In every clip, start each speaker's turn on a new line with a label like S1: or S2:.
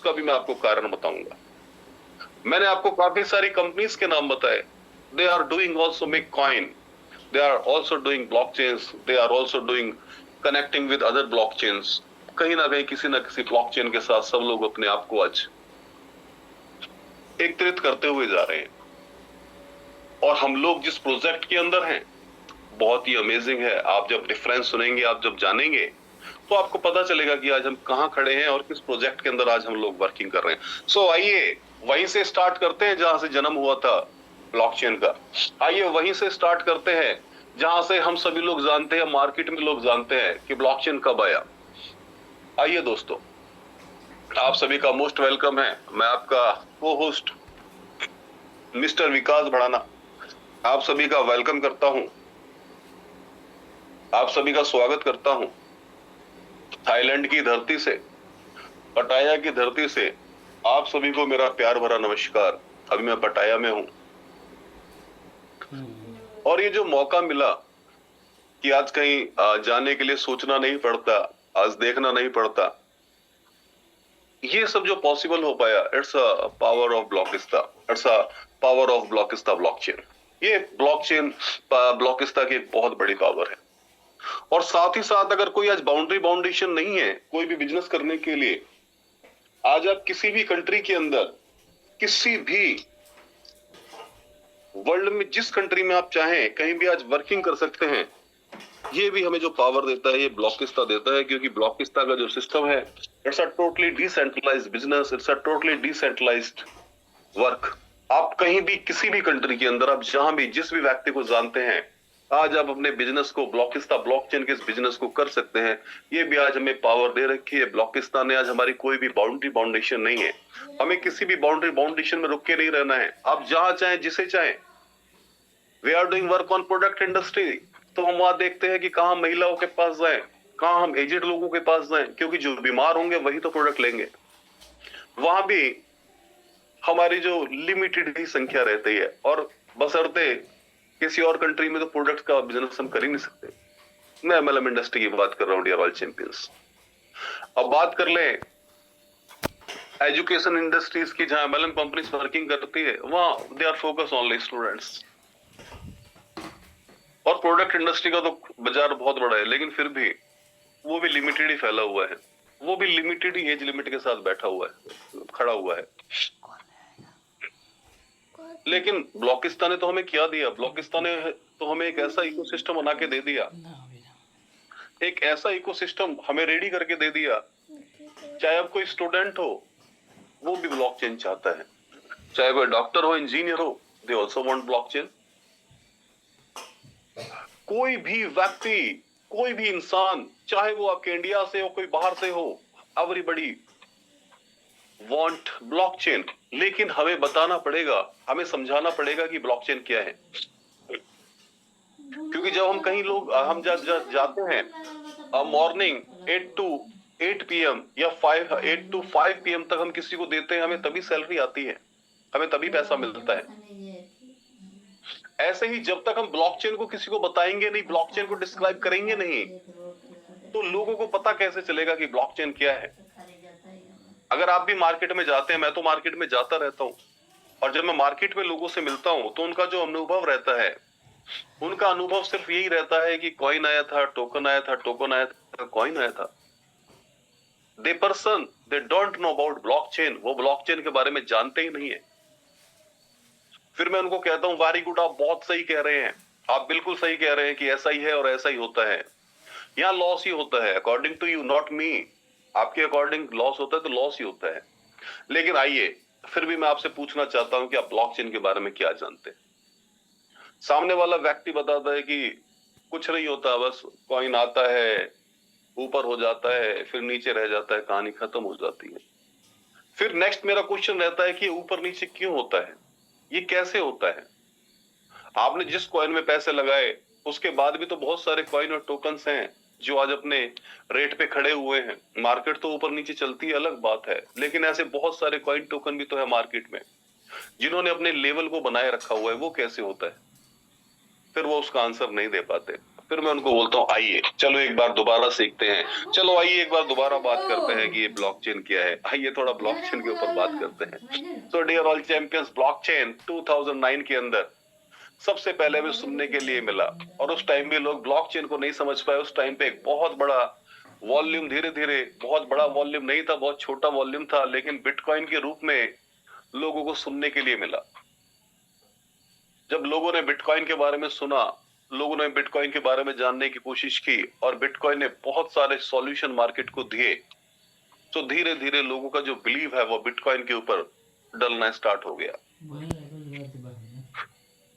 S1: उसका भी मैं आपको कारण बताऊंगा। मैंने आपको काफी सारी कंपनीज के नाम बताए। They are doing also make coin, they are also doing blockchains, they are also doing connecting with other blockchains. कहीं ना कहीं किसी ना किसी ब्लॉकचेन के साथ सब लोग अपने आप को आज एकत्रित करते हुए जा रहे हैं। और हम लोग जिस प्रोजेक्ट के अंदर हैं बहुत ही अमेजिंग है। आप जब डिफरेंस सुनेंगे, आप जब जानेंगे, तो आपको पता चलेगा कि आज हम कहां खड़े हैं और किस प्रोजेक्ट के अंदर आज हम लोग वर्किंग कर रहे हैं। सो आइए वहीं से स्टार्ट करते हैं जहां से जन्म हुआ था ब्लॉकचेन का। आइए वहीं से स्टार्ट करते हैं जहां से हम सभी लोग जानते हैं, मार्केट में लोग जानते हैं कि ब्लॉकचेन कब आया। आइए दोस्तों, आप सभी का मोस्ट वेलकम है। मैं आपका को होस्ट मिस्टर विकास भड़ाना आप सभी का वेलकम करता हूं, आप सभी का स्वागत करता हूं। थाईलैंड की धरती से, पटाया की धरती से आप सभी को मेरा प्यार भरा नमस्कार। अभी मैं पटाया में हूं और ये जो मौका मिला कि आज कहीं जाने के लिए सोचना नहीं पड़ता, आज देखना नहीं पड़ता, ये सब जो पॉसिबल हो पाया, it's a power of Blockista, it's a power of Blockista blockchain. ये ब्लॉकचेन ब्लॉकिस्ता की एक बहुत बड़ी पावर है। और साथ ही साथ अगर कोई आज बाउंडेशन नहीं है कोई भी बिजनेस करने के लिए, आज आप किसी भी कंट्री के अंदर, किसी भी वर्ल्ड में जिस कंट्री में आप चाहें कहीं भी आज वर्किंग कर सकते हैं। ये भी हमें जो पावर देता है ये ब्लॉकिस्ता देता है, क्योंकि ब्लॉकिस्ता का जो सिस्टम है, it's a totally decentralised business, it's a totally decentralised work. आप कहीं भी किसी भी कंट्री के अंदर, आप जहां भी जिस भी व्यक्ति को जानते हैं, आज आप अपने बिजनेस को ब्लॉकिस्ता ब्लॉकचेन के इस बिजनेस को कर सकते हैं। ये भी आज हमें पावर दे रखी है ब्लॉकिस्ता ने। आज हमारी कोई भी बाउंडेशन नहीं है, हमें किसी भी बाउंडेशन में रुक के नहीं रहना है। आप जहां चाहें जिसे चाहें, we are doing work on product industry, तो हम वहां देखते हैं कि कहां महिलाओं के पास जाएं, कहां हम एजेड लोगों के पास जाएं, क्योंकि जो बीमार होंगे वही तो प्रोडक्ट लेंगे। वहां भी हमारी जो लिमिटेड ही संख्या रहती है, और बशर्ते किसी और कंट्री में तो प्रोडक्ट का बिजनेस हम कर ही नहीं सकते। मैं एमएलएम इंडस्ट्री की बात कर रहा हूं डियर ऑल चैंपियंस। अब बात कर लें एजुकेशन इंडस्ट्रीज की, जहां एमएलएम कंपनीज वर्किंग करती है, वहां they are focus only students. और प्रोडक्ट इंडस्ट्री का तो बाजार बहुत बड़ा है, लेकिन फिर भी वो भी लिमिटेड ही फैला हुआ है, वो भी लिमिटेड ही एज लिमिट के साथ बैठा हुआ है, खड़ा हुआ है। लेकिन ब्लॉकिस्ता ने तो हमें क्या दिया, ब्लॉकिस्ता ने तो हमें एक ऐसा इकोसिस्टम बना के दे दिया, एक ऐसा इकोसिस्टम हमें रेडी करके दे दिया। चाहे अब कोई स्टूडेंट हो, वो भी ब्लॉकचेन चाहता है। चाहे कोई डॉक्टर हो, इंजीनियर हो, दे ऑल्सो वांट ब्लॉकचेन। कोई भी व्यक्ति, कोई भी इंसान, चाहे वो आपके इंडिया से हो, कोई बाहर से हो, एवरीबॉडी वांट ब्लॉकचेन। लेकिन हमें बताना पड़ेगा, हमें समझाना पड़ेगा कि ब्लॉकचेन क्या है। क्योंकि जब हम कहीं लोग हम जाते हैं मॉर्निंग 8 पीएम या 8 to 5 पीएम तक हम किसी को देते हैं, हमें तभी सैलरी आती है, हमें तभी पैसा मिलता है। ऐसे ही जब तक हम ब्लॉकचेन को किसी को बताएंगे नहीं, ब्लॉकचेन को डिस्क्राइब करेंगे नहीं, तो लोगों को पता कैसे चलेगा कि ब्लॉकचेन क्या है। अगर आप भी मार्केट में जाते हैं, मैं तो मार्केट में जाता रहता हूं, और जब मैं मार्केट में लोगों से मिलता हूं तो उनका जो अनुभव रहता है, उनका अनुभव सिर्फ यही रहता है कि कॉइन आया था, टोकन आया था, टोकन आया था, कॉइन आया था। They don't know about blockchain, वो ब्लॉकचेन के बारे में जानते ही नहीं है। फिर मैं उनको कहता हूं वेरी गुड, आप बहुत सही कह रहे हैं, आप बिल्कुल सही कह रहे हैं कि ऐसा ही है और ऐसा ही होता है। यहाँ लॉस ही होता है, according to you, not me. आपके अकॉर्डिंग लॉस होता है तो लॉस ही होता है। लेकिन आइए, फिर भी मैं आपसे पूछना चाहता हूं कि आप ब्लॉकचेन के बारे में क्या जानते हैं। सामने वाला व्यक्ति बताता है कि कुछ नहीं होता, बस कॉइन आता है, ऊपर हो जाता है, फिर नीचे रह जाता है, कहानी खत्म हो जाती है। फिर नेक्स्ट मेरा क्वेश्चन रहता है कि ऊपर नीचे क्यों होता है, ये कैसे होता है। आपने जिस कॉइन में पैसे लगाए, उसके बाद भी तो बहुत सारे कॉइन और टोकन्स हैं जो आज अपने रेट पे खड़े हुए हैं। मार्केट तो ऊपर नीचे चलती है, अलग बात है, लेकिन ऐसे बहुत सारे कॉइन टोकन भी तो है मार्केट में, जिन्होंने अपने लेवल को बनाए रखा हुआ है। वो कैसे होता है, फिर वो उसका आंसर नहीं दे पाते। फिर मैं उनको बोलता हूँ आइए चलो एक बार दोबारा सीखते हैं, चलो आइए एक बार दोबारा बात करते हैं कि ये ब्लॉकचेन क्या है, आइए थोड़ा ब्लॉकचेन के ऊपर बात करते हैं। So dear all champions, blockchain 2009 के अंदर सबसे पहले भी सुनने के लिए मिला, और उस टाइम भी लोग ब्लॉकचेन को नहीं समझ पाए। उस टाइम पे एक बहुत बड़ा वॉल्यूम, धीरे धीरे, बहुत बड़ा वॉल्यूम नहीं था, बहुत छोटा वॉल्यूम था, लेकिन बिटकॉइन के रूप में लोगों को सुनने के लिए मिला। जब लोगों ने बिटकॉइन के बारे में सुना, लोगों ने बिटकॉइन के बारे में जानने की कोशिश की, और बिटकॉइन ने बहुत सारे सॉल्यूशन मार्केट को दिए, तो धीरे धीरे लोगों का जो बिलीव है वो बिटकॉइन के ऊपर डलना स्टार्ट हो गया।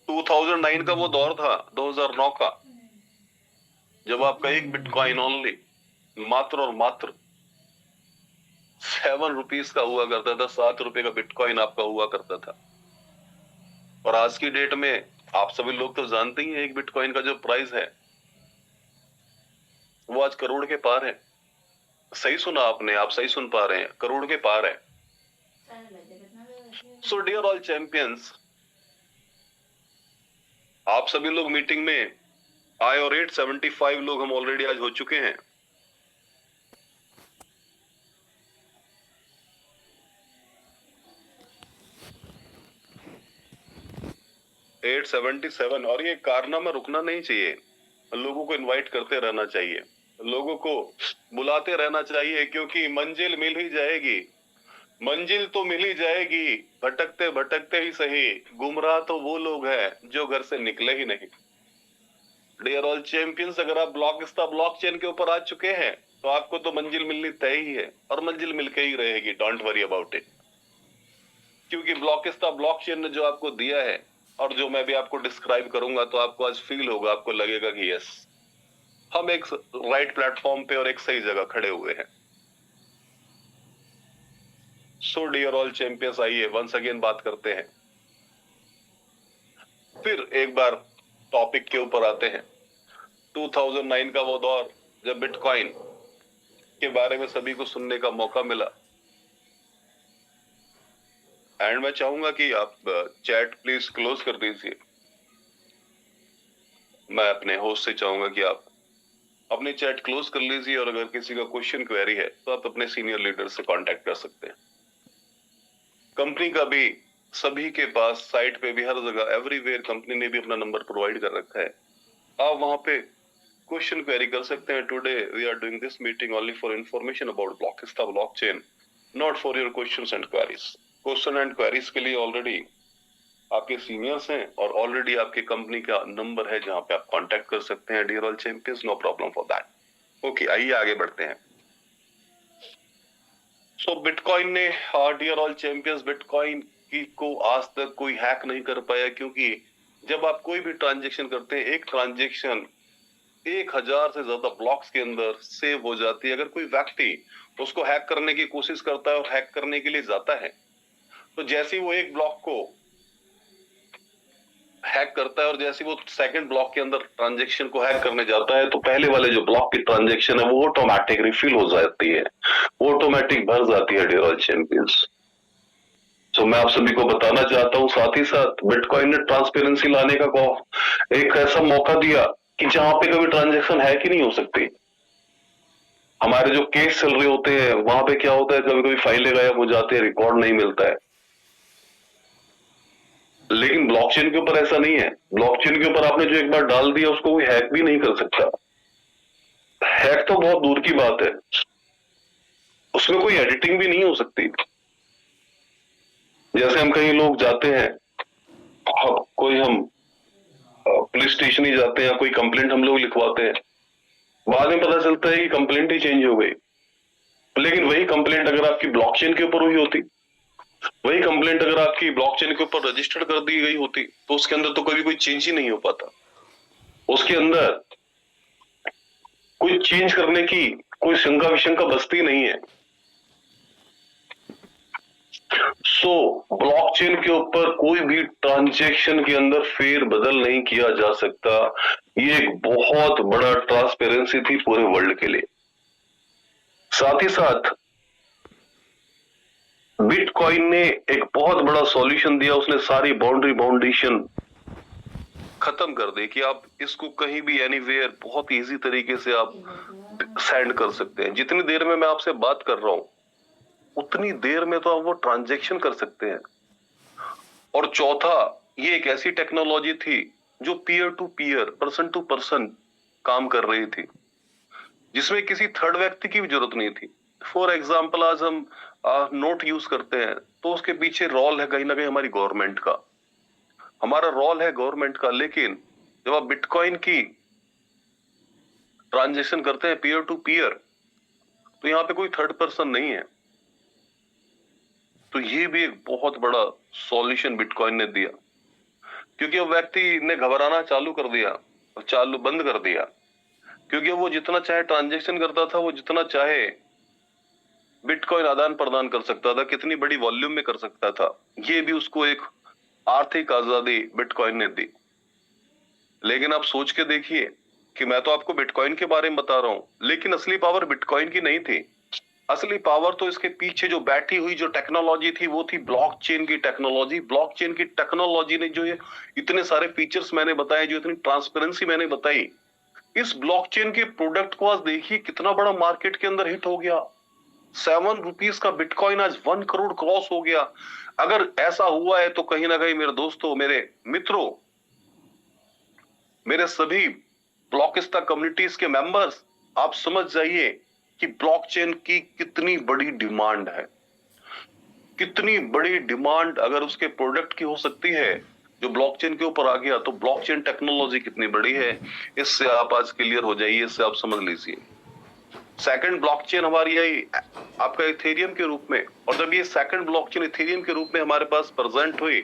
S1: 2009 का वो दौर था, 2009 का, जब आपका एक बिटकॉइन ओनली मात्र और मात्र 7 रुपीज का हुआ करता था, 7 रुपए का बिटकॉइन आपका हुआ करता था। और आज की डेट में आप सभी लोग तो जानते ही हैं एक बिटकॉइन का जो प्राइस है वो आज करोड़ के पार है। सही सुना आपने, आप सही सुन पा रहे हैं, करोड़ के पार है। सो डियर ऑल चैंपियंस, आप सभी लोग मीटिंग में आए और 875 लोग हम ऑलरेडी आज हो चुके हैं। एट 77, और ये कारनामा रुकना नहीं चाहिए, लोगों को इनवाइट करते रहना चाहिए, लोगों को बुलाते रहना चाहिए, क्योंकि मंजिल मिल ही जाएगी, मंजिल तो मिल ही जाएगी, भटकते भटकते ही सही, गुमराह तो वो लोग हैं जो घर से निकले ही नहीं। डियर ऑल चैंपियंस, अगर आप ब्लॉकचेन के ऊपर आ चुके हैं तो आपको तो मंजिल मिलनी तय ही है, और मंजिल मिलके ही रहेगी, डोंट वरी अबाउट इट। क्योंकि ब्लॉकचेन ने जो आपको दिया है, और जो मैं भी आपको डिस्क्राइब करूंगा, तो आपको आज फील होगा, आपको लगेगा कि यस, हम एक राइट प्लेटफॉर्म पे और एक सही जगह खड़े हुए हैं। सो डियर ऑल चैंपियंस, आइए वंस अगेन बात करते हैं, फिर एक बार टॉपिक के ऊपर आते हैं। 2009 का वो दौर जब बिटकॉइन के बारे में सभी को सुनने का मौका मिला। एंड मैं चाहूंगा कि आप चैट प्लीज क्लोज कर दीजिए। मैं अपने होस्ट से चाहूंगा कि आप अपनी चैट क्लोज कर लीजिए, और अगर किसी का क्वेश्चन क्वेरी है तो आप अपने सीनियर लीडर से कांटेक्ट कर सकते हैं। कंपनी का भी सभी के पास, साइट पे भी, हर जगह, एवरीवेयर कंपनी ने भी अपना नंबर प्रोवाइड कर रखा है, आप वहां पे क्वेश्चन क्वेरी कर सकते हैं। Today we are doing this meeting only for information about Blockista blockchain, not for your questions and queries. Question and queries के लिए ऑलरेडी आपके सीनियर्स हैं, और ऑलरेडी आपके कंपनी का नंबर है जहां पे आप कांटेक्ट कर सकते हैं। Dear all champions, no problem for that. Okay, आइए आगे बढ़ते हैं। सो बिटकॉइन ने, डियर ऑल चैंपियंस, बिटकॉइन की को आज तक कोई हैक नहीं कर पाया, क्योंकि जब आप कोई भी ट्रांजेक्शन करते हैं, एक ट्रांजेक्शन 1000 से ज्यादा ब्लॉक्स के अंदर सेव हो जाती है। अगर कोई व्यक्ति उसको हैक करने की कोशिश करता है और हैक करने के लिए जाता है, तो जैसे ही वो एक ब्लॉक को हैक करता है और जैसे वो सेकंड ब्लॉक के अंदर ट्रांजैक्शन को हैक करने जाता है, तो पहले वाले जो ब्लॉक की ट्रांजैक्शन है वो ऑटोमेटिक रिफिल हो जाती है, वो ऑटोमेटिक भर जाती है। डियर ऑल चैंपियंस, तो मैं आप सभी को बताना चाहता हूं, साथ ही साथ बिटकॉइन ने ट्रांसपेरेंसी लाने का एक ऐसा मौका दिया कि जहां पे कभी ट्रांजैक्शन हैक ही नहीं हो सकती। हमारे जो केस चल रहे होते हैं वहां पे क्या होता है, कभी कभी फाइलें गायब हो जाते हैं, रिकॉर्ड नहीं मिलता है। लेकिन ब्लॉकचेन के ऊपर ऐसा नहीं है। ब्लॉकचेन के ऊपर आपने जो एक बार डाल दिया उसको कोई हैक भी नहीं कर सकता। हैक तो बहुत दूर की बात है, उसमें कोई एडिटिंग भी नहीं हो सकती। जैसे हम कहीं लोग जाते हैं, कोई हम पुलिस स्टेशन ही जाते हैं, कोई कंप्लेंट हम लोग लिखवाते हैं, बाद में पता चलता है कि कंप्लेंट ही चेंज हो गई। लेकिन वही कंप्लेंट अगर आपकी ब्लॉकचेन के ऊपर हुई होती, वही कंप्लेंट अगर आपकी ब्लॉकचेन के ऊपर रजिस्टर्ड कर दी गई होती, तो उसके अंदर तो कभी कोई चेंज ही नहीं हो पाता। उसके अंदर कोई चेंज करने की कोई शंका विशंका बसती नहीं है। सो ब्लॉकचेन के ऊपर कोई भी ट्रांजैक्शन के अंदर फेर बदल नहीं किया जा सकता। ये एक बहुत बड़ा ट्रांसपेरेंसी थी पूरे वर्ल्ड के लिए। साथ ही साथ बिटकॉइन ने एक बहुत बड़ा सॉल्यूशन दिया, उसने सारी बाउंडेशन खत्म कर दे कि आप इसको कहीं भी एनीवेयर बहुत इजी तरीके से आप सेंड कर सकते हैं। जितनी देर में मैं आपसे बात कर रहा हूं उतनी देर में तो आप वो ट्रांजैक्शन कर सकते हैं। और चौथा, ये एक ऐसी टेक्नोलॉजी थी जो peer to peer, person to person काम कर रही थी, जिसमें किसी थर्ड व्यक्ति की भी जरूरत नहीं थी। फॉर एग्जाम्पल, आज हम नोट यूज करते हैं तो उसके पीछे रोल है कहीं ना कहीं हमारी गवर्नमेंट का, हमारा रोल है गवर्नमेंट का। लेकिन जब आप बिटकॉइन की ट्रांजेक्शन करते हैं पीयर टू पीयर, तो यहाँ पे कोई थर्ड पर्सन नहीं है। तो ये भी एक बहुत बड़ा सॉल्यूशन बिटकॉइन ने दिया, क्योंकि अब व्यक्ति ने घबराना चालू कर दिया, चालू बंद कर दिया, क्योंकि वो जितना चाहे ट्रांजेक्शन करता था, वो जितना चाहे बिटकॉइन आदान प्रदान कर सकता था, कितनी बड़ी वॉल्यूम में कर सकता था। ये भी उसको एक आर्थिक आजादी बिटकॉइन ने दी। लेकिन आप सोच के देखिए कि मैं तो आपको बिटकॉइन के बारे में बता रहा हूं, लेकिन असली पावर बिटकॉइन की नहीं थी। असली पावर तो इसके पीछे जो बैठी हुई जो टेक्नोलॉजी थी वो थी ब्लॉकचेन की टेक्नोलॉजी। ब्लॉकचेन की टेक्नोलॉजी ने जो ये इतने सारे फीचर्स मैंने बताए, जो इतनी ट्रांसपेरेंसी मैंने बताई, इस ब्लॉकचेन के प्रोडक्ट को आज देखिए कितना बड़ा मार्केट के अंदर हिट हो गया। 7 रुपीज का बिटकॉइन आज 1 करोड़ क्रॉस हो गया। अगर ऐसा हुआ है तो कहीं ना कहीं मेरे दोस्तों, मेरे मित्रों, मेरे सभी ब्लॉकिस्ता कम्युनिटीज के मेंबर्स, आप समझ जाइए कि ब्लॉकचेन की कितनी बड़ी डिमांड है। कितनी बड़ी डिमांड अगर उसके प्रोडक्ट की हो सकती है जो ब्लॉकचेन के ऊपर आ गया, तो ब्लॉकचेन टेक्नोलॉजी कितनी बड़ी है, इससे आप आज क्लियर हो जाइए, इससे आप समझ लीजिए। सेकंड ब्लॉकचेन हमारी आई आपका इथेरियम के रूप में, और जब ये सेकंड ब्लॉकचेन इथेरियम के रूप में हमारे पास प्रेजेंट हुई,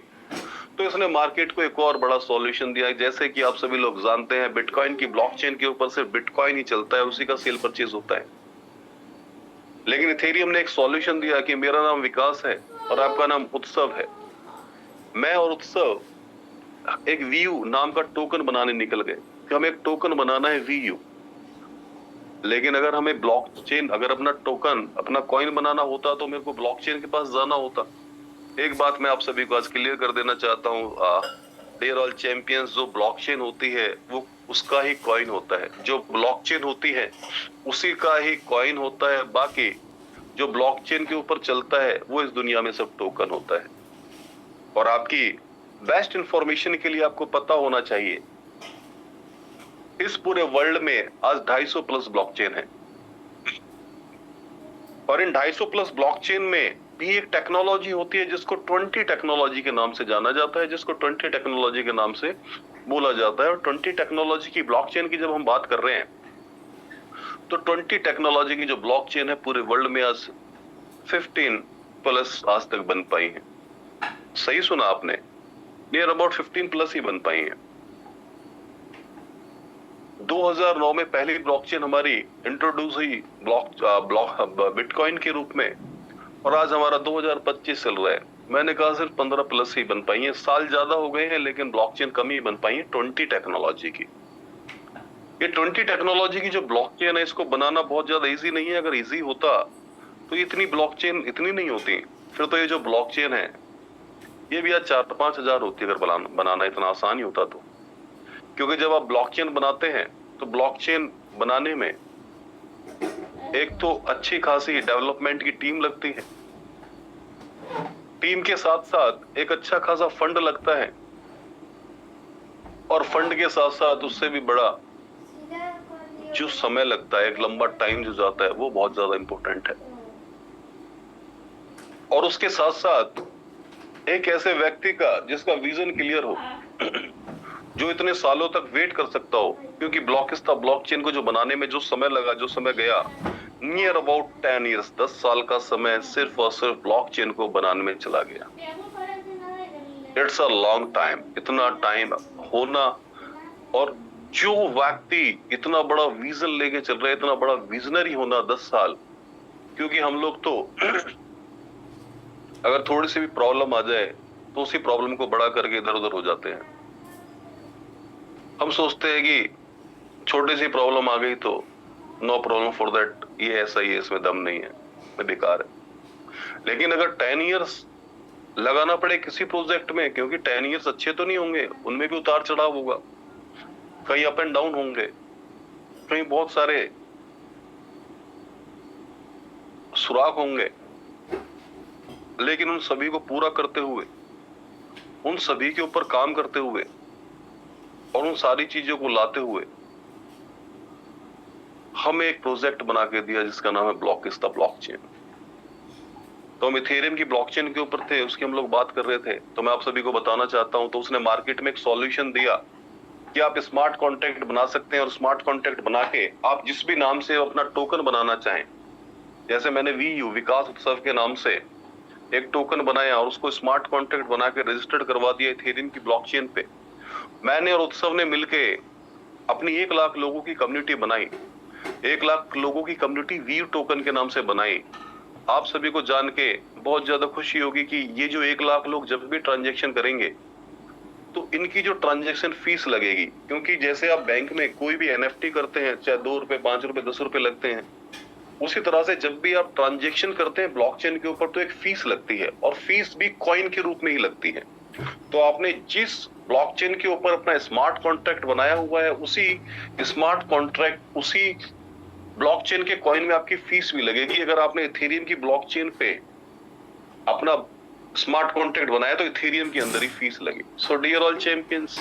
S1: तो इसने मार्केट को एक और बड़ा सॉल्यूशन दिया। जैसे कि आप सभी लोग जानते हैं, बिटकॉइन की ब्लॉकचेन के ऊपर सिर्फ बिटकॉइन ही चलता है, उसी का सेल परचेज होता है। लेकिन इथेरियम ने एक सॉल्यूशन दिया कि मेरा नाम विकास है और आपका नाम उत्सव है। मैं और उत्सव एक वीयू नाम का टोकन बनाने निकल गए कि हमें एक टोकन बनाना है वीयू। लेकिन अगर हमें ब्लॉकचेन, अगर अपना टोकन, अपना कॉइन बनाना होता तो मेरे को ब्लॉकचेन के पास जाना होता। एक बात मैं आप सभी को आज क्लियर कर देना चाहता हूँ, डियर ऑल चैंपियंस, जो ब्लॉकचेन होती है वो उसका ही कॉइन होता है। जो ब्लॉकचेन होती है उसी का ही कॉइन होता है। बाकी जो ब्लॉकचेन के ऊपर चलता है वो इस दुनिया में सब टोकन होता है। और आपकी बेस्ट इंफॉर्मेशन के लिए आपको पता होना चाहिए, इस पूरे वर्ल्ड में आज 250 प्लस ब्लॉकचेन है, और इन 250 प्लस ब्लॉकचेन में भी एक टेक्नोलॉजी होती है जिसको 20 टेक्नोलॉजी के नाम से जाना जाता है, जिसको 20 टेक्नोलॉजी के नाम से बोला जाता है। और 20 टेक्नोलॉजी की ब्लॉकचेन की जब हम बात कर रहे हैं, तो 20 टेक्नोलॉजी की जो ब्लॉकचेन है पूरे वर्ल्ड में आज 15 प्लस आज तक बन पाई है। सही सुना आपने, नियर अबाउट 15 प्लस ही बन पाई है। 2009 में पहली ब्लॉकचेन हमारी इंट्रोड्यूस हुई बिटकॉइन के रूप में, और आज हमारा 2025 चल रहा है। मैंने कहा सिर्फ 15 प्लस ही बन पाई है। साल ज्यादा हो गए हैं लेकिन ब्लॉकचेन कम ही बन पाई है 20 टेक्नोलॉजी की। ये 20 टेक्नोलॉजी की जो ब्लॉकचेन है, इसको बनाना बहुत ज्यादा इजी नहीं है। अगर इजी होता तो इतनी ब्लॉकचेन इतनी नहीं होती। फिर तो ये जो ब्लॉकचेन है ये भी आज 4-5 हजार होती अगर बनाना इतना आसान ही होता तो। क्योंकि जब आप ब्लॉकचेन बनाते हैं तो ब्लॉकचेन बनाने में एक तो अच्छी खासी डेवलपमेंट की टीम लगती है, टीम के साथ साथ एक अच्छा खासा फंड लगता है, और फंड के साथ साथ उससे भी बड़ा जो समय लगता है, एक लंबा टाइम जो जाता है, वो बहुत ज्यादा इंपॉर्टेंट है। और उसके साथ साथ एक ऐसे व्यक्ति का जिसका विजन क्लियर हो, जो इतने सालों तक वेट कर सकता हो। क्योंकि ब्लॉकचेन को जो बनाने में जो समय लगा, जो समय गया, नियर अबाउट 10 ईयर्स, 10 साल का समय सिर्फ और सिर्फ ब्लॉकचेन को बनाने में चला गया। It's a long time. इतना टाइम होना, और जो व्यक्ति इतना बड़ा विजन लेके चल रहा है, इतना बड़ा विजनरी होना, 10 साल। क्योंकि हम लोग तो अगर थोड़ी सी भी प्रॉब्लम आ जाए तो उसी प्रॉब्लम को बड़ा करके इधर उधर हो जाते हैं। हम सोचते हैं कि छोटी सी प्रॉब्लम आ गई तो नो प्रॉब्लम फॉर दैट, ये ऐसा ही है, इसमें दम नहीं है, ये बेकार है। लेकिन अगर 10 इयर्स लगाना पड़े किसी प्रोजेक्ट में, क्योंकि 10 इयर्स अच्छे तो नहीं होंगे, उनमें भी उतार चढ़ाव होगा, कहीं अप एंड डाउन होंगे, कहीं बहुत सारे सुराग होंगे, लेकिन उन सभी को पूरा करते हुए, उन सभी के ऊपर काम करते हुए और उन सारी चीजों को लाते हुए हमें एक प्रोजेक्ट बना के दिया जिसका नाम है ब्लॉकिस्ता ब्लॉकचेन। तो हम इथेरियम की ब्लॉकचेन के ऊपर थे, उसकी हम लोग बात कर रहे थे, तो मैं आप सभी को बताना चाहता हूं, तो उसने मार्केट में एक सॉल्यूशन दिया कि आप स्मार्ट कॉन्ट्रैक्ट बना सकते हैं और स्मार्ट कॉन्ट्रैक्ट बना के आप जिस भी नाम से अपना टोकन बनाना चाहें, जैसे मैंने VU विकास उत्सव के नाम से एक टोकन बनाया और उसको स्मार्ट कॉन्ट्रैक्ट बना के रजिस्टर्ड करवा दिया इथेरियम की ब्लॉकचेन पे। मैंने और उत्सव ने मिलके अपनी 1 लाख लोगों की कम्युनिटी बनाई, 1 लाख लोगों की कम्युनिटी VU टोकन के नाम से बनाई। आप सभी को जान के बहुत ज्यादा खुशी होगी कि ये जो 1 लाख लोग जब भी ट्रांजेक्शन करेंगे तो इनकी जो ट्रांजेक्शन फीस लगेगी, क्योंकि जैसे आप बैंक में कोई भी NFT करते हैं, चाहे 2 रुपए, 5 रुपए, 10 रुपए लगते हैं, उसी तरह से जब भी आप ट्रांजेक्शन करते हैं ब्लॉकचेन के ऊपर तो एक फीस लगती है, और फीस भी कॉइन के रूप में ही लगती है। तो आपने जिस ब्लॉकचेन के ऊपर अपना स्मार्ट कॉन्ट्रैक्ट बनाया हुआ है, उसी स्मार्ट कॉन्ट्रैक्ट, उसी ब्लॉकचेन के कॉइन में आपकी फीस भी लगेगी। अगर आपने इथेरियम की ब्लॉकचेन पे अपना स्मार्ट कॉन्ट्रैक्ट बनाया तो इथेरियम के अंदर ही फीस लगी। सो डियर ऑल चैंपियंस,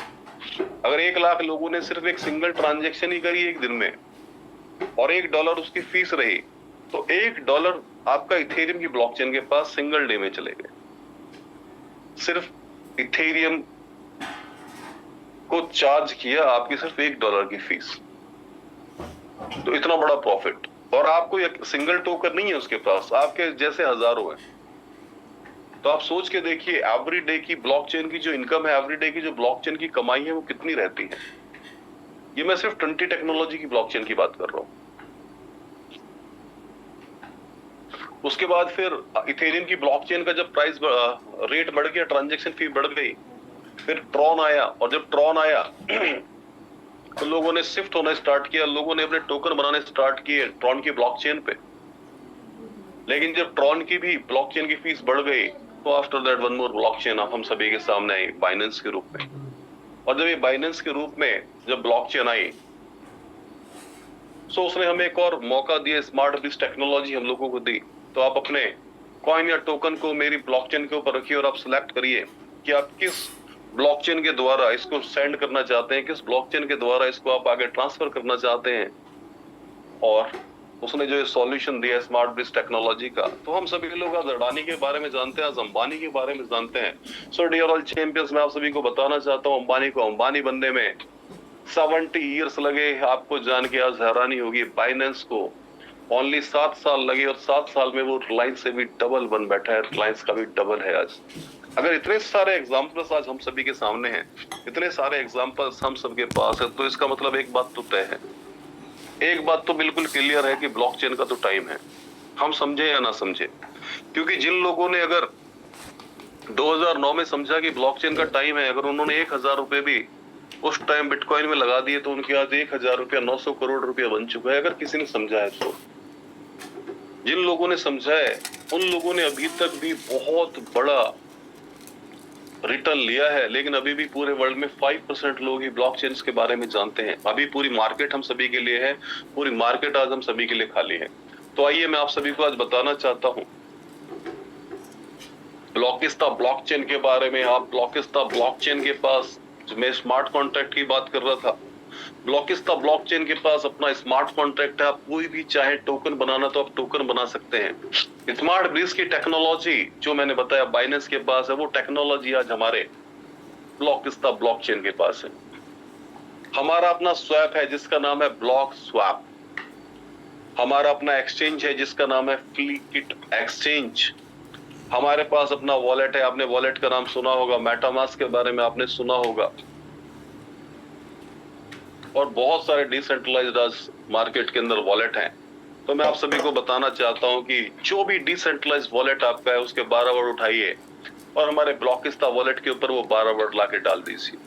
S1: अगर 1 लाख लोगों ने सिर्फ एक सिंगल ट्रांजेक्शन ही करी एक दिन में और $1 उसकी फीस रही, तो $1 आपका इथेरियम की ब्लॉकचेन के पास सिंगल डे में चले गए। सिर्फ इथेरियम को चार्ज किया आपकी सिर्फ $1 की फीस, तो इतना बड़ा प्रॉफिट। और आपको एक सिंगल टोकन नहीं है उसके पास, आपके जैसे हजारों हैं। तो आप सोच के देखिए एवरी डे की ब्लॉकचेन की जो इनकम है, एवरी डे की जो ब्लॉकचेन की कमाई है, वो कितनी रहती है। ये मैं सिर्फ 20 टेक्नोलॉजी की ब्लॉकचेन की बात कर रहा हूं। उसके बाद फिर इथेरियम की ब्लॉकचेन का जब प्राइस रेट बढ़ गया, ट्रांजैक्शन फी बढ़ गई, फिर ट्रॉन आया, और जब ट्रॉन आया तो लोगों ने शिफ्ट होना स्टार्ट किया, लोगों ने अपने टोकन बनाने स्टार्ट किए ट्रॉन की ब्लॉकचेन पे। लेकिन जब ट्रॉन की भी ब्लॉकचेन की फीस बढ़ गई तो after that one more blockchain हम सभी के सामने आई, बाइनेंस के रूप में। और जब ये बाइनेंस के रूप में जब ब्लॉकचेन आई तो उसने हमें एक और मौका दिया, स्मार्ट ब्रिज टेक्नोलॉजी हम लोगों को दी। तो आप अपने कॉइन या टोकन को मेरी ब्लॉकचेन के ऊपर रखिए और आप सिलेक्ट करिए कि आप किस ब्लॉकचेन के द्वारा इसको सेंड करना चाहते हैं, किस ब्लॉकचेन के द्वारा इसको आप आगे ट्रांसफर करना चाहते हैं। और उसने जो सॉल्यूशन दिया स्मार्ट ब्रिज टेक्नोलॉजी का, तो हम सभी लोग आज अडानी के बारे में जानते हैं, आज अंबानी के बारे में जानते हैं। सो डियर ऑल चैंपियंस, मैं आप सभी को बताना चाहता हूँ, अंबानी को अंबानी बनने में 70 ईयर्स लगे। आपको जान के आज हैरानी होगी, बाइनेंस को ओनली 7 साल लगे, और 7 साल में वो रिलायंस से भी डबल बन बैठा है, रिलायंस का भी डबल है आज। अगर इतने सारे एग्जाम्पल्स आज हम सभी के सामने हैं, इतने सारे एग्जाम्पल्स हम सबके पास है, तो इसका मतलब एक बात तो तय है, एक बात तो बिल्कुल क्लियर है कि ब्लॉकचेन का तो टाइम है, हम समझे या ना समझे। क्योंकि जिन लोगों ने अगर 2009 में समझा कि ब्लॉकचेन का टाइम है, अगर उन्होंने 1000 रुपए भी उस टाइम बिटकॉइन में लगा दिए तो उनके आज 1000 रुपया 900 करोड़ रुपया बन चुका है, अगर किसी ने समझा है तो। जिन लोगों ने समझा है उन लोगों ने अभी तक भी बहुत बड़ा रिटर्न लिया है, लेकिन अभी भी पूरे वर्ल्ड में 5% लोग ही ब्लॉकचेन के बारे में जानते हैं। अभी पूरी मार्केट हम सभी के लिए है, पूरी मार्केट आज हम सभी के लिए खाली है। तो आइए मैं आप सभी को आज बताना चाहता हूं ब्लॉकिस्ता ब्लॉकचेन के बारे में। आप ब्लॉकिस्ता ब्लॉकचेन के पास, मैं स्मार्ट कॉन्ट्रैक्ट की बात कर रहा था, ब्लॉकिस्ता ब्लॉकचेन के पास अपना स्मार्ट कॉन्ट्रैक्ट है। आप कोई भी चाहे टोकन बनाना तो आप टोकन बना सकते हैं। स्मार्ट ब्रिज की टेक्नोलॉजी जो मैंने बताया बाइनेंस के पास है, वो टेक्नोलॉजी आज हमारे ब्लॉकिस्ता ब्लॉकचेन के पास है। हमारा अपना स्वैप है जिसका नाम है ब्लॉक स्वैप। हमारा अपना एक्सचेंज है जिसका नाम है फ्लीकिट एक्सचेंज। हमारे पास अपना वॉलेट है, आपने वॉलेट का नाम सुना होगा, मेटामास्क के बारे में आपने सुना होगा, और बहुत सारे डिसेंट्रलाइज्ड आज मार्केट के अंदर वॉलेट हैं। तो मैं आप सभी को बताना चाहता हूं कि जो भी डिसेंट्रलाइज्ड वॉलेट आपका है उसके 12 वर्ड उठाइए और हमारे ब्लॉकिस्ता वॉलेट के ऊपर वो 12 वर्ड लाके डाल दीजिए।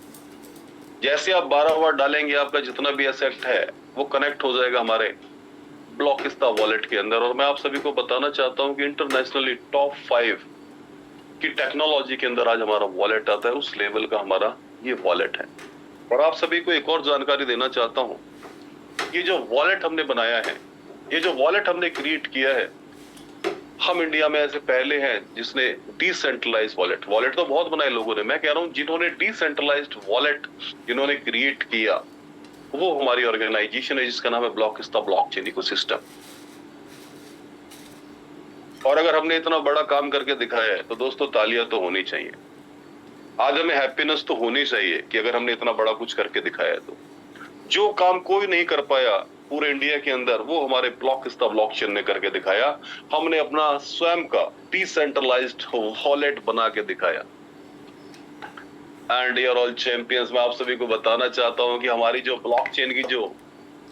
S1: जैसे आप 12 वर्ड डालेंगे, आपका जितना भी एसेट है वो कनेक्ट हो जाएगा हमारे ब्लॉकिस्ता वॉलेट के अंदर। और मैं आप सभी को बताना चाहता हूं कि इंटरनेशनली टॉप 5 की टेक्नोलॉजी के अंदर आज हमारा वॉलेट आता है, उस लेवल का हमारा ये वॉलेट है। और आप सभी को एक और जानकारी देना चाहता हूं, ये जो वॉलेट हमने बनाया है, ये जो वॉलेट हमने क्रिएट किया है, हम इंडिया में ऐसे पहले हैं जिसने डिसेंट्रलाइज वॉलेट तो बहुत बनाए लोगों ने, मैं कह रहा हूं जिन्होंने डिसेंट्रलाइज्ड वॉलेट जिन्होंने क्रिएट किया वो हमारी ऑर्गेनाइजेशन है जिसका नाम है ब्लॉकिस्ता ब्लॉकचेन इकोसिस्टम। और अगर हमने इतना बड़ा काम करके दिखाया है तो दोस्तों तालियां तो होनी चाहिए। आज हमें हैप्पीनेस तो होनी चाहिए कि अगर हमने इतना बड़ा कुछ करके दिखाया है तो जो काम कोई नहीं कर पाया पूरे इंडिया के अंदर वो हमारे ब्लॉकिस्ता ब्लॉकचेन ने करके दिखाया। हमने अपना स्वयं का डिसेंट्रलाइज्ड वॉलेट बना के दिखाया। एंड यूर ऑल चैंपियंस, मैं आप सभी को बताना चाहता हूं कि हमारी जो ब्लॉकचेन की जो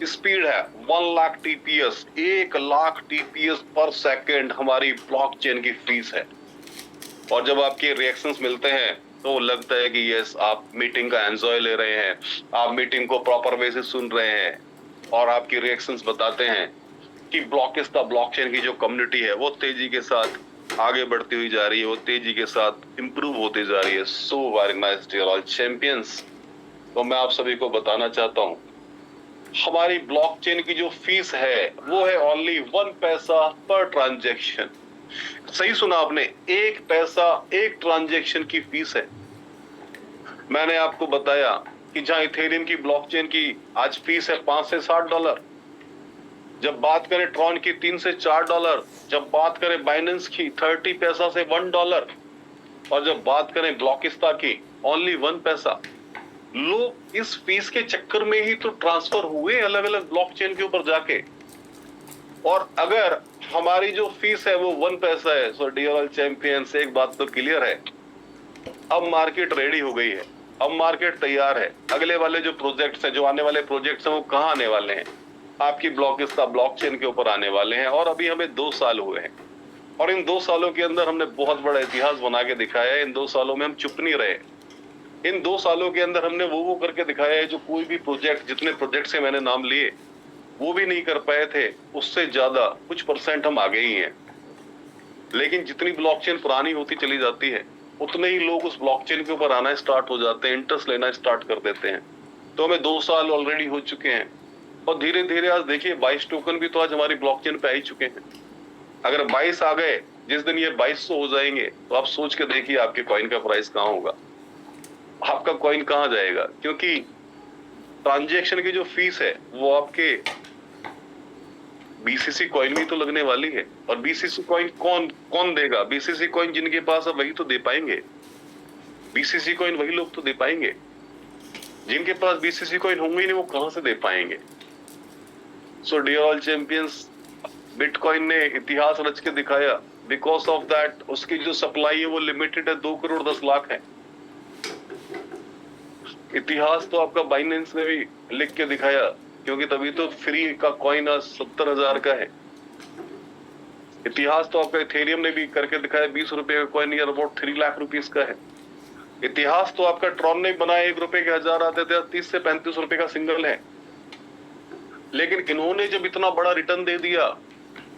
S1: स्पीड है 1 लाख टीपीएस, 1 लाख टीपीएस पर सेकंड हमारी ब्लॉकचेन की फीस है। और जब आपके रिएक्शंस मिलते हैं तो लगता है कि यस आप मीटिंग का एंजॉय ले रहे हैं, आप मीटिंग को प्रॉपर वे से सुन रहे हैं और आपकी रिएक्शंस बताते हैं कि ब्लॉकिस्ता ब्लॉकचेन की जो कम्युनिटी है वो तेजी के साथ आगे बढ़ती हुई जा रही है, वो तेजी के साथ इंप्रूव होती जा रही है। So very nice dear all champions. तो मैं आप सभी को बताना चाहता हूं हमारी ब्लॉकचेन की जो फीस है वो है ओनली 1 पैसा पर ट्रांजैक्शन। सही सुना आपने, 1 पैसा 1 ट्रांजैक्शन की फीस है। मैंने आपको बताया कि जहां इथेरियम की ब्लॉकचेन की आज फीस है $5 से $60, जब बात करें ट्रॉन की $3 से $4, जब बात करें बाइनेंस की 30 पैसा से $1, और जब बात करें ब्लॉकिस्ता की ओनली 1 पैसा। लोग इस फीस के चक्कर में ही तो ट्रांसफर हुए अलग अलग ब्लॉकचेन के ऊपर जाके। और अगर हमारी जो फीस है वो 1 पैसा है, सो डियर ऑल चैंपियंस एक बात तो क्लियर है, अब मार्केट रेडी हो गई है, अब मार्केट तैयार है। अगले वाले जो प्रोजेक्ट्स हैं, जो आने वाले प्रोजेक्ट्स हैं वो कहाँ आने वाले हैं? आपकी ब्लॉकिस्ता ब्लॉकचेन के ऊपर आने वाले हैं। और अभी हमें 2 साल हुए हैं और इन 2 सालों के अंदर हमने बहुत बड़ा इतिहास बना के दिखाया है। इन 2 सालों में हम चुप नहीं रहे। इन 2 सालों के अंदर हमने वो करके दिखाया है जो कोई भी प्रोजेक्ट, जितने प्रोजेक्ट से मैंने नाम लिए वो भी नहीं कर पाए थे, उससे ज्यादा कुछ परसेंट हम आगे ही हैं। लेकिन जितनी ब्लॉकचेन पुरानी होती चली जाती है उतने ही लोग उस ब्लॉकचेन के ऊपर आना स्टार्ट हो जाते हैं, इंटरेस्ट लेना स्टार्ट कर देते हैं। तो हमें 2 साल ऑलरेडी हो चुके हैं और धीरे धीरे आज देखिए 22 टोकन भी तो आज हमारी ब्लॉकचेन पे आ ही चुके हैं। अगर 22 आ गए, जिस दिन ये 2200 हो जाएंगे तो आप सोच के देखिए आपके कॉइन का प्राइस कहाँ होगा, आपका कॉइन कहाँ जाएगा। क्योंकि ट्रांजैक्शन की जो फीस है वो आपके बीसीसी कॉइन भी तो लगने वाली है। और बीसीसी कॉइन कौन देगा? बीसीसी कॉइन जिनके पास है वही तो दे पाएंगे। बीसीसी कॉइन वही लोग तो दे पाएंगे, जिनके पास बीसीसी कॉइन होंगे ही नहीं वो कहां से दे पाएंगे। So dear all champions, bitcoin ने इतिहास रच के दिखाया। बिकॉज ऑफ दैट उसकी जो सप्लाई है वो लिमिटेड है, 2 करोड़ 10 लाख है। इतिहास तो आपका बाइनेंस ने भी लिख के दिखाया, क्योंकि तभी तो फ्री का कॉइन आज 70,000 का है। इतिहास तो आपका इथेरियम ने भी करके दिखाया, 20 रुपए का कॉइन यार अबाउट 3 लाख रुपीस का है। इतिहास तो आपका ट्रॉन ने बनाया, 1 रुपए के 1000 आते थे, 30 से 35 रुपए का सिंगल है। लेकिन इन्होंने जब इतना बड़ा रिटर्न दे दिया,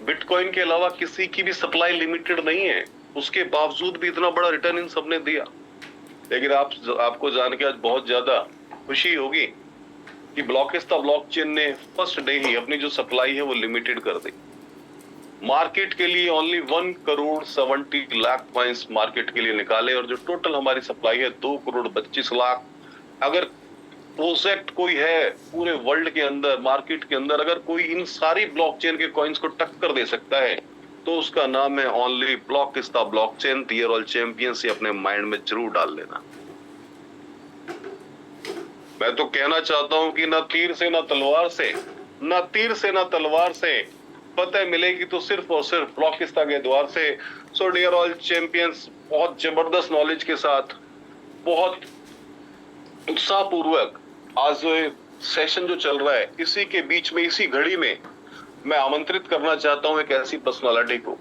S1: बिटकॉइन के अलावा किसी की भी सप्लाई लिमिटेड नहीं है, उसके बावजूद भी इतना बड़ा रिटर्न इन सबने दिया। लेकिन आपको जान के आज बहुत ज्यादा खुशी होगी कि ब्लॉकिस्ता ब्लॉकचेन ने फर्स्ट डे ही अपनी जो सप्लाई है वो लिमिटेड कर दी। मार्केट के लिए only 1 crore 70 lakh coins market के लिए निकाले, और जो टोटल हमारी सप्लाई है 2 करोड़ 25 लाख। अगर प्रोजेक्ट कोई है पूरे वर्ल्ड के अंदर, मार्केट के अंदर, अगर कोई इन सारी ब्लॉकचेन के कॉइंस को टक्कर दे सकता है तो उसका नाम है only Blockista blockchain. Dear all champions, ये अपने माइंड में जरूर डाल लेना। मैं तो कहना चाहता हूं कि ना तीर से ना तलवार से, ना तीर से ना तलवार से फतेह मिलेगी तो सिर्फ और सिर्फ ब्लॉकिस्ता के द्वार से। सो डियर ऑल चैंपियंस, बहुत जबरदस्त नॉलेज के साथ, बहुत उत्साहपूर्वक आज जो सेशन जो चल रहा है, इसी के बीच में, इसी घड़ी में मैं आमंत्रित करना चाहता हूं एक ऐसी पर्सनालिटी को